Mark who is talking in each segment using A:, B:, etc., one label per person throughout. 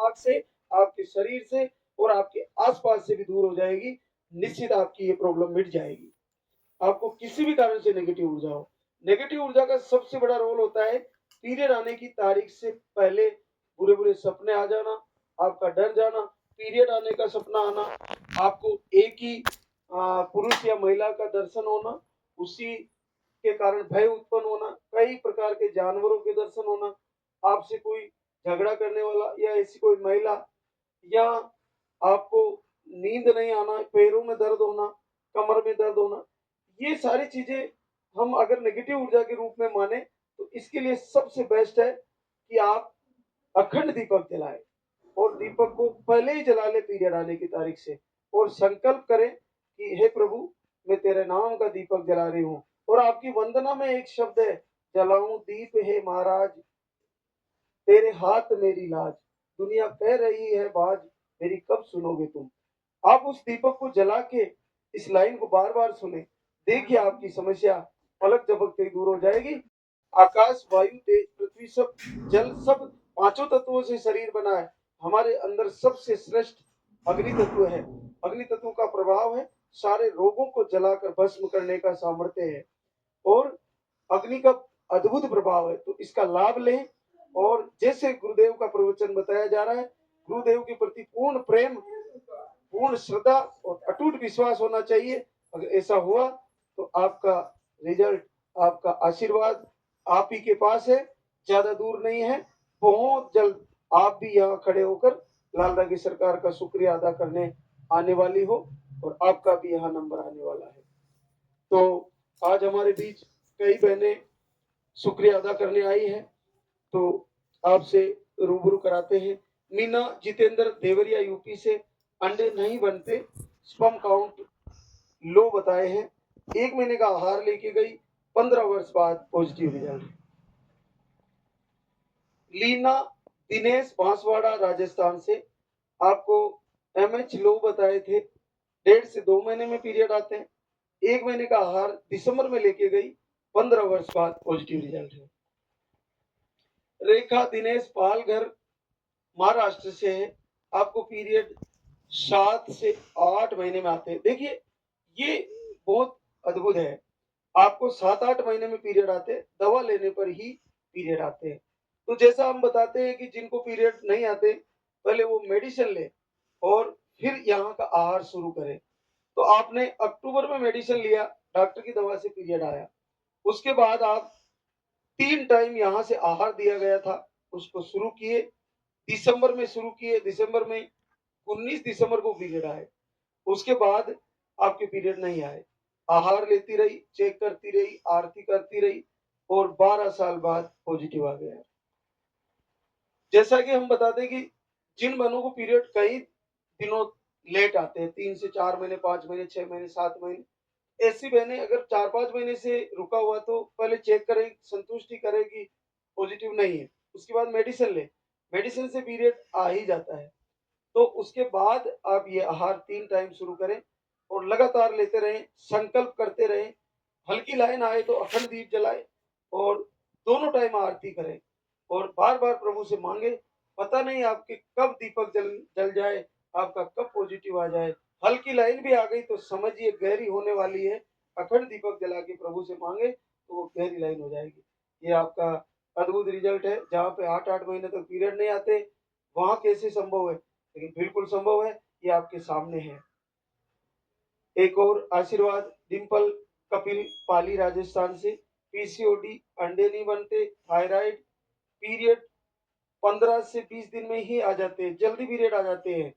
A: दिमाग से, आपके शरीर से और आपके आसपास से भी दूर हो जाएगी। निश्चित आपकी ये प्रॉब्लम मिट जाएगी। आपको किसी भी कारण से नेगेटिव ऊर्जा हो, नेगेटिव ऊर्जा का सबसे बड़ा रोल होता है पीरियड आने की तारीख से पहले बुरे बुरे सपने आ जाना, आपका डर जाना, पीरियड आने का सपना आना, आपको एक ही पुरुष या महिला का दर्शन होना, उसी के कारण भय उत्पन्न होना, कई प्रकार के जानवरों के दर्शन होना, आपसे कोई झगड़ा करने वाला या ऐसी कोई महिला, या आपको नींद नहीं आना, पैरों में दर्द होना, कमर में दर्द होना, ये सारी चीजें हम अगर नेगेटिव ऊर्जा के रूप में माने तो इसके लिए सबसे बेस्ट है कि आप अखंड दीपक जलाएं और दीपक को पहले ही जला ले पीरियड आने की तारीख से, और संकल्प करें कि हे प्रभु, मैं तेरे नाम का दीपक जला रही हूँ। और आपकी वंदना में एक शब्द है, जलाऊं दीप हे महाराज, तेरे हाथ मेरी लाज, दुनिया कह रही है बाज, मेरी कब सुनोगे तुम। आप उस दीपक को जला के इस लाइन को बार बार सुने, देखिए आपकी समस्या पलक झपकते ही दूर हो जाएगी। आकाश, वायु, तेज, पृथ्वी, सब जल, सब पांचों तत्वों से शरीर बना है। हमारे अंदर सबसे श्रेष्ठ अग्नि तत्व है। अग्नि तत्व का प्रभाव है सारे रोगों को जलाकर भस्म करने का सामर्थ्य है, और अग्नि का अद्भुत प्रभाव है। तो इसका लाभ लें, और जैसे गुरुदेव का प्रवचन बताया जा रहा है, गुरुदेव के प्रति पूर्ण प्रेम, पूर्ण श्रद्धा और अटूट विश्वास होना चाहिए। अगर ऐसा हुआ तो आपका रिजल्ट, आपका आशीर्वाद आप ही के पास है, ज्यादा दूर नहीं है। बहुत जल्द आप भी यहाँ खड़े होकर लाल रागी सरकार का शुक्रिया अदा करने आने वाली हो, और आपका भी यहाँ नंबर आने वाला है। तो आज हमारे बीच कई बहनें शुक्रिया अदा करने आई है, तो आपसे रूबरू कराते हैं। मीना जितेंद्र देवरिया यूपी से, अंडे नहीं बनते, स्पर्म काउंट लो बताए हैं, 1 महीने का आहार लेके गई, 15 वर्ष बाद पॉजिटिव रिजल्ट। लीना दिनेश बांसवाड़ा राजस्थान से, आपको एमएच लो बताए थे, 1.5 से 2 महीने में पीरियड आते हैं, 1 महीने का आहार दिसंबर में लेके गई, 15 वर्ष बाद पॉजिटिव रिजल्ट है। रेखा दिनेश पालघर महाराष्ट्र से है, आपको पीरियड 7 से 8 महीने में आते हैं। देखिए ये बहुत अद्भुत है, आपको 7-8 महीने में पीरियड आते हैं, दवा लेने पर ही पीरियड आते हैं। तो जैसा हम बताते हैं कि जिनको पीरियड नहीं आते पहले वो मेडिसिन ले और फिर यहाँ का आहार शुरू करें। तो आपने अक्टूबर में मेडिसिन लिया, डॉक्टर की दवा से पीरियड आया, उसके बाद आप 3 टाइम यहाँ से आहार दिया गया था, उसको शुरू किए, दिसंबर में शुरू किए, दिसंबर में 19 दिसंबर को पीरियड आए, उसके बाद आपके पीरियड नहीं आए, आहार लेती रही, चेक करती रही, आरती करती रही, और 12 साल बाद पॉजिटिव आ गया। जैसा कि हम बताते हैं कि जिन बहनों को पीरियड कई दिनों लेट आते हैं, 3 से 4 महीने, 5 महीने, 6 महीने, 7 महीने, ऐसी बहनें अगर 4-5 महीने से रुका हुआ तो पहले चेक करें, संतुष्टि करें कि पॉजिटिव नहीं है, उसके बाद मेडिसिन लें, मेडिसिन से पीरियड आ ही जाता है। तो उसके बाद आप ये आहार 3 टाइम शुरू करें और लगातार लेते रहें, संकल्प करते रहें। हल्की लाइन आए तो अखंड दीप जलाएं और दोनों टाइम आरती करें, और बार-बार प्रभु से मांगे। पता नहीं आपके कब दीपक जल जल जाए, आपका कब पॉजिटिव आ जाए। हल्की लाइन भी आ गई तो समझिए गहरी होने वाली है। अखंड दीपक जला के प्रभु से मांगे तो वो गहरी लाइन हो जाएगी। ये आपका अद्भुत रिजल्ट है। जहाँ पे 8-8 महीने तक पीरियड नहीं आते, वहाँ कैसे संभव है? लेकिन बिल्कुल संभव है, ये आपके सामने है। एक और आशीर्वाद, डिंपल कपिल पाली राजस्थान से, पीसीओडी, अंडे नहीं बनते, थायराइड, पीरियड 15 से 20 दिन में ही आ जाते हैं, जल्दी पीरियड आ जाते हैं।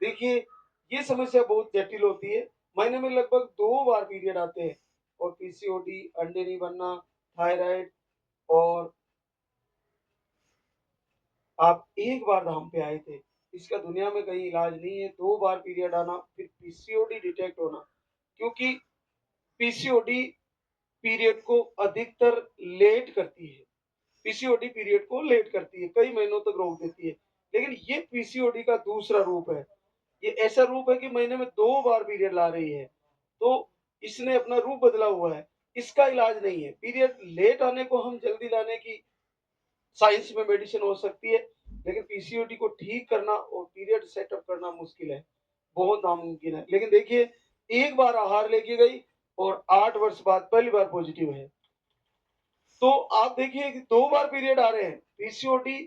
A: देखिए ये समस्या बहुत जटिल होती है, महीने में लगभग 2 बार पीरियड आते हैं, और पीसीओडी, अंडे नहीं बनना, थायराइड, और आप एक बार धाम पे आए थे, इसका दुनिया में कहीं इलाज नहीं है। 2 बार पीरियड आना, फिर पीसीओडी डिटेक्ट होना, क्योंकि पीसीओडी पीरियड को अधिकतर लेट करती है। पीसीओडी पीरियड को लेट करती है, कई महीनों तक रोक देती है। लेकिन ये पीसीओडी का दूसरा रूप है। ये ऐसा रूप है कि महीने में 2 बार पीरियड ला रही है। तो इसने अपना रूप बदला हुआ है। इसका इलाज नहीं है। पीरियड लेट आने को हम जल्दी लाने की साइंस में मेडिसिन हो सकती है, लेकिन पीसीओडी को ठीक करना और पीरियड सेटअप करना मुश्किल है, बहुत नामुमकिन है। लेकिन देखिए, एक बार आहार लेके गई और 8 वर्ष बाद पहली बार पॉजिटिव है। तो आप देखिए कि 2 बार पीरियड आ रहे हैं, पीसीओडी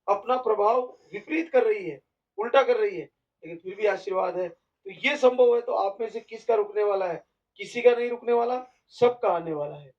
A: अपना प्रभाव विपरीत कर रही है, उल्टा कर रही है, लेकिन फिर भी आशीर्वाद है। तो ये संभव है, तो आप में से किसका रुकने वाला है? किसी का नहीं रुकने वाला, सबका आने वाला है।